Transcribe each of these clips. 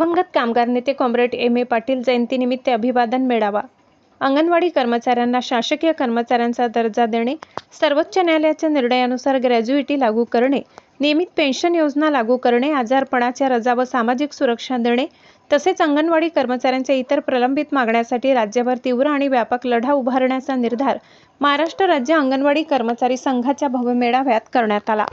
दिवंगत कामगार नेते कॉम्रेड एम.ए. पाटील जयंतीनिमित्त अभिवादन मेळावा। अंगणवाडी कर्मचाऱ्यांना शासकीय कर्मचाऱ्यांचा दर्जा देणे, सर्वोच्च न्यायालयाच्या निर्णयानुसार ग्रॅज्युइटी लागू करणे, नियमित पेन्शन योजना लागू करणे, आजारपणाच्या रजा व सामाजिक सुरक्षा देणे तसेच अंगणवाडी कर्मचाऱ्यांच्या इतर प्रलंबित मागण्यांसाठी राज्यभर तीव्र आणि व्यापक लढा उभारण्याचा निर्धार महाराष्ट्र राज्य अंगणवाडी कर्मचारी संघाच्या भव्य मेळाव्यात करण्यात आला।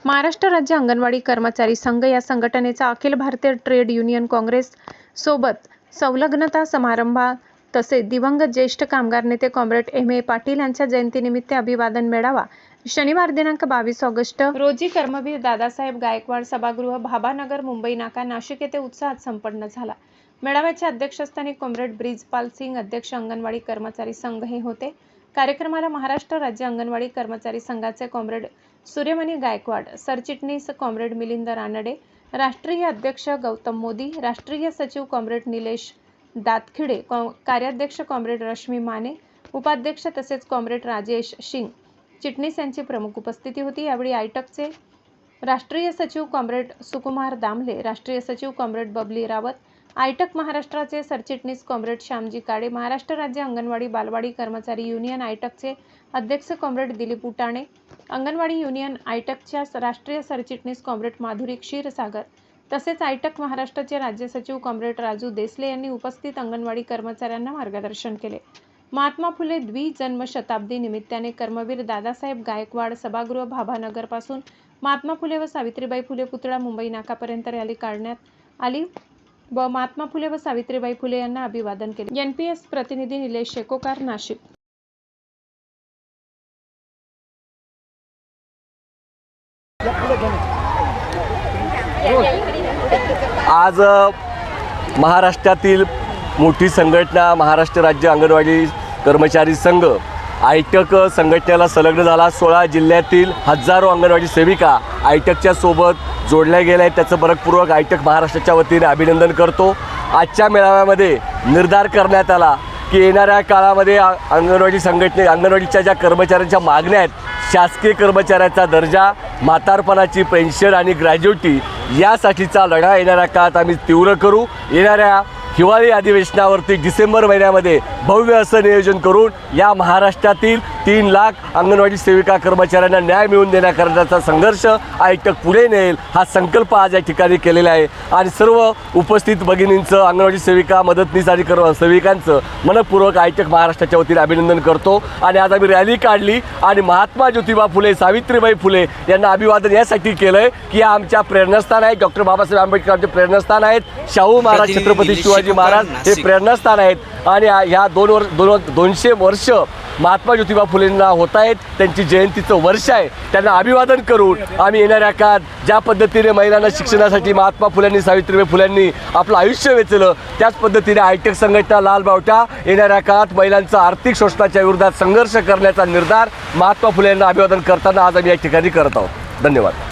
महाराष्ट्र राज्य अंगणवाडी कर्मचारी संघ या संघटनेचा अखिल भारतीय ट्रेड युनियन काँग्रेस सोबत संलग्नता समारंभात तसेच दिवंगत ज्येष्ठ कामगार नेते कॉम्रेड एम.ए. पाटील यांच्या जयंतीनिमित्त अभिवादन मेळावा शनिवार दिनांक 22 ऑगस्ट रोजी कर्मवीर दादासाहेब गायकवाड सभागृह भाभानगर मुंबई नाका नाशिक येथे उत्साहात संपन्न झाला। मेळाव्याच्या अध्यक्षस्थानी कॉम्रेड ब्रिजपाल सिंग अध्यक्ष अंगणवाडी कर्मचारी संघ हे होते। कार्यक्रमाला महाराष्ट्र राज्य अंगणवाडी कर्मचारी संघाचे कॉम्रेड सूर्यमणी गायकवाड, सरचिटणीस कॉम्रेड मिलिंद रानडे, राष्ट्रीय अध्यक्ष गौतम मोदी, राष्ट्रीय सचिव कॉम्रेड निलेश दातखिडे, कार्याध्यक्ष कॉम्रेड रश्मी माने, उपाध्यक्ष तसेच कॉम्रेड राजेश सिंग चिटणीस यांची प्रमुख उपस्थिती होती। यावेळी आयटकचे राष्ट्रीय सचिव कॉम्रेड सुकुमार दामले, राष्ट्रीय सचिव कॉम्रेड बबली रावत, आयटक महाराष्ट्राचे सरचिटणीस कॉम्रेड श्यामजी काडे, महाराष्ट्र राज्य अंगणवाडी बालवाडी कर्मचारी युनियन आयटकचे अध्यक्ष कॉम्रेड दिलीप उटाणे, अंगणवाडी युनियन आयटकच्या राष्ट्रीय सरचिटणीस कॉम्रेड माधुरी क्षीरसागर तसेच आयटक महाराष्ट्राचे राज्य सचिव कॉम्रेड राजू देसले यांनी उपस्थित अंगणवाडी कर्मचाऱ्यांना मार्गदर्शन केले। महात्मा फुले द्विजन्म शताब्दी निमित्ताने कर्मवीर दादासाहेब गायकवाड सभागृह भाभानगर पासून महात्मा फुले व सावित्रीबाई फुले पुतळा मुंबई नाकापर्यंत रॅली काढण्यात आली व महात्मा फुले व सावित्रीबाई फुले यांना अभिवादन केले। एनपीएस प्रतिनिधी निलेश शेकोकार, नाशिक। आज महाराष्ट्रातील मोठी संघटना महाराष्ट्र राज्य अंगणवाडी कर्मचारी संघ आयटक संघटनेला संलग्न झाला। 16 जिल्ह्यातील हजारो अंगणवाडी सेविका आयटकच्या सोबत जोडल्या गेल्या आहेत। त्याचं मनपूर्वक आयटक महाराष्ट्राच्या वतीने अभिनंदन करतो। आजच्या मेळाव्यामध्ये निर्धार करण्यात आला की येणाऱ्या काळामध्ये अंगणवाडीच्या ज्या कर्मचाऱ्यांच्या मागण्या आहेत, शासकीय कर्मचाऱ्याचा दर्जा, म्हातारपणाची पेन्शन आणि ग्रॅज्युइटी यासाठीचा लढा येणाऱ्या काळात आम्ही तीव्र करू। येणाऱ्या हिवाळी अधिवेशनावरती डिसेंबर महिन्यामध्ये भव्य असं नियोजन करून या महाराष्ट्रातील 3 लाख अंगणवाडी सेविका कर्मचाऱ्यांना न्याय मिळवून देण्याकरण्याचा संघर्ष आयटक पुढे नेईल हा संकल्प आज या ठिकाणी केलेला आहे। आणि सर्व उपस्थित भगिनींचं, अंगणवाडी सेविका, मदतनीस आणि सेविकांचं मनपूर्वक आयटक महाराष्ट्राच्या वतीने अभिनंदन करतो। आणि आज आम्ही रॅली काढली आणि महात्मा ज्योतिबा फुले, सावित्रीबाई फुले यांना अभिवादन यासाठी केलं आहे की आमच्या प्रेरणास्थान आहेत, डॉक्टर बाबासाहेब आंबेडकरांचे प्रेरणास्थान आहेत, शाहू महाराज, छत्रपती शिवाजी महाराज हे प्रेरणास्थान आहेत। आणि ह्या 200 वर्ष महात्मा ज्योतिबा फुलेंना होत आहेत, त्यांची जयंतीचं वर्ष आहे। त्यांना अभिवादन करून आम्ही येणाऱ्या काळात ज्या पद्धतीने महिलांना शिक्षणासाठी महात्मा फुल्यांनी, सावित्रीबाई फुल्यांनी आपलं आयुष्य वेचलं, त्याच पद्धतीने आयटक संघटना लाल बावटा येणाऱ्या काळात महिलांचा आर्थिक शोषणाच्या विरोधात संघर्ष करण्याचा निर्धार महात्मा फुले यांना अभिवादन करताना आज आम्ही या ठिकाणी करत आहोत। धन्यवाद।